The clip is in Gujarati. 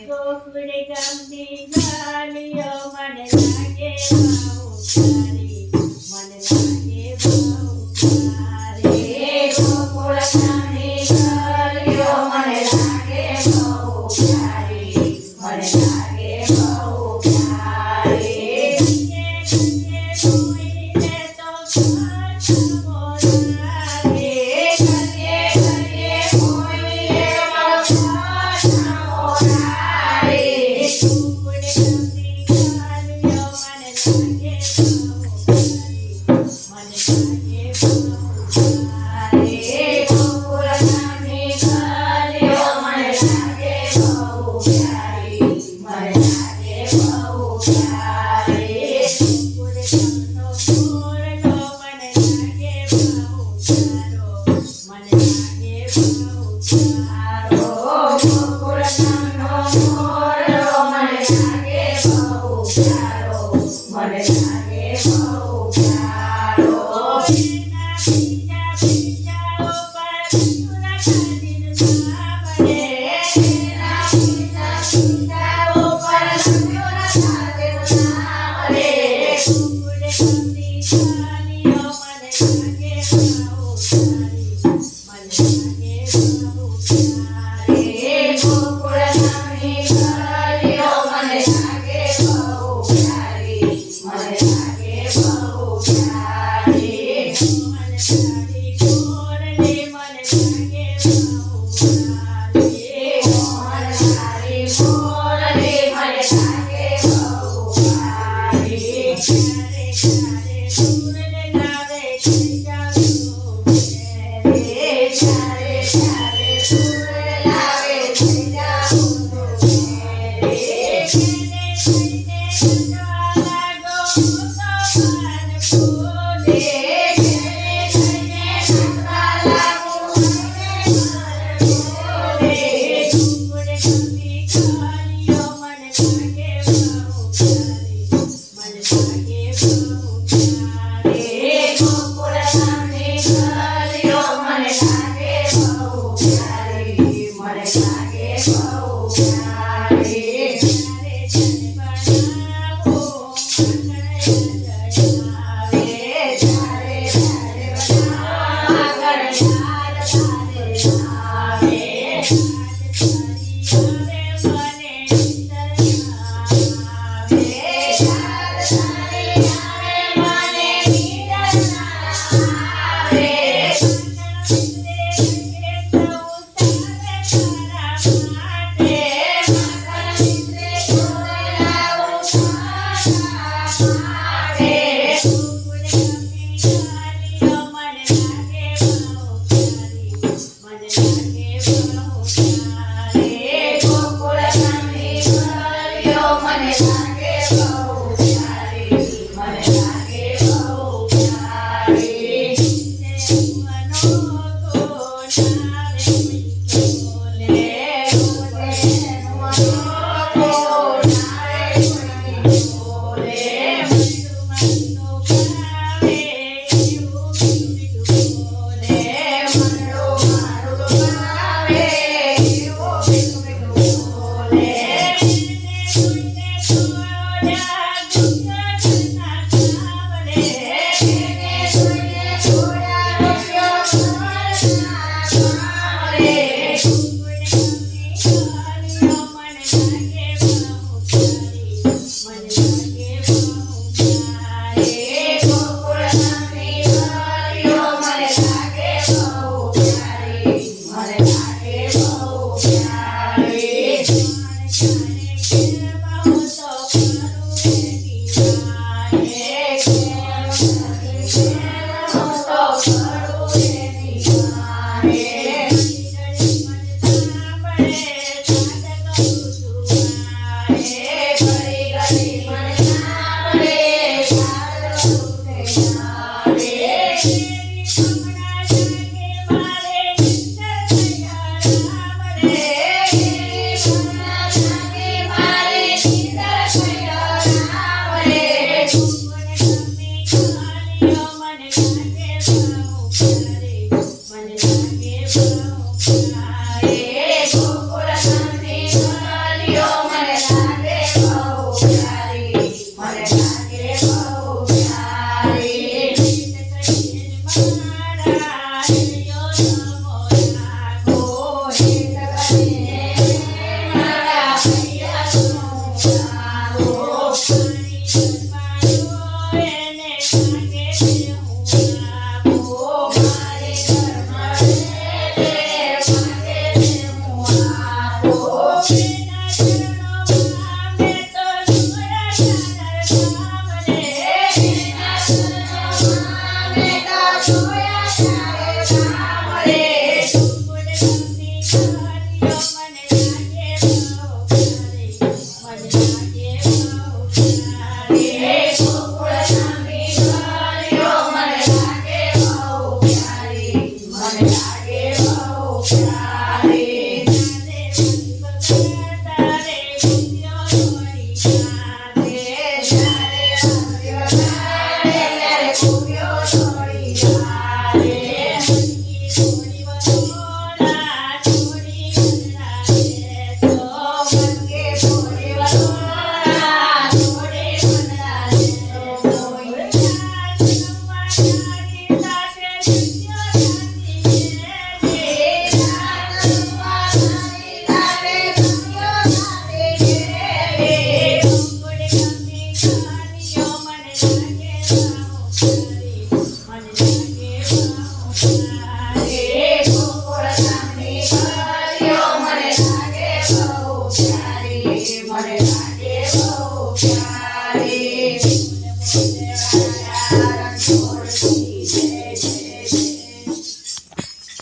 ગોકુળે ગમતી ગાલીઓ મને લાગે બહુ સારી, મને લાગે બહુ સારી. ગોકુળ ગામની ગલીઓ મને લાગે બહુ સારી, મને લાગે બહુ સારી. કોઈને તો ખાતા મોરારે. ઘડીએ ઘડીએ કોઈને મળતા મોરારે. ગોકુળે ગમતી ગાલીઓ મને લાગે બહુ સારી, મને લાગે બહુ સારી. ગોકુળ ગામની ગલીઓ મને લાગે બહુ સારી, મને લાગે બહુ સારી. ગોકુળે ગમતો મોરલો મને લાગે બહુ સારો, મને લાગે બહુ સારો. ગોકુળ ગામનો મોરલો મને લાગે બહુ સારો, મને લાગે બહુ સારો. એના બીજા બીજાઓ પર સુરા કાઢીને મળે. એના પિતા પિતાઓ પર લખ્યો ના મળે. ગોકુળે ગમતી ગાલીઓ મને લાગે બહુ સારી, મને લાગે બહુ સારી. ગોકુળ ગામની ગલીઓ મને લાગે બહુ સારી, મને લાગે બહુ સારી. મને સારી ગોરલે મને લાગે બહુ સારી. મોહન સારી મોરલે મને લાગે બહુ સારી. ચારે ચારે સુરલે ગાવે ખેંચાવ્યો છે. ચારે ચારે સુર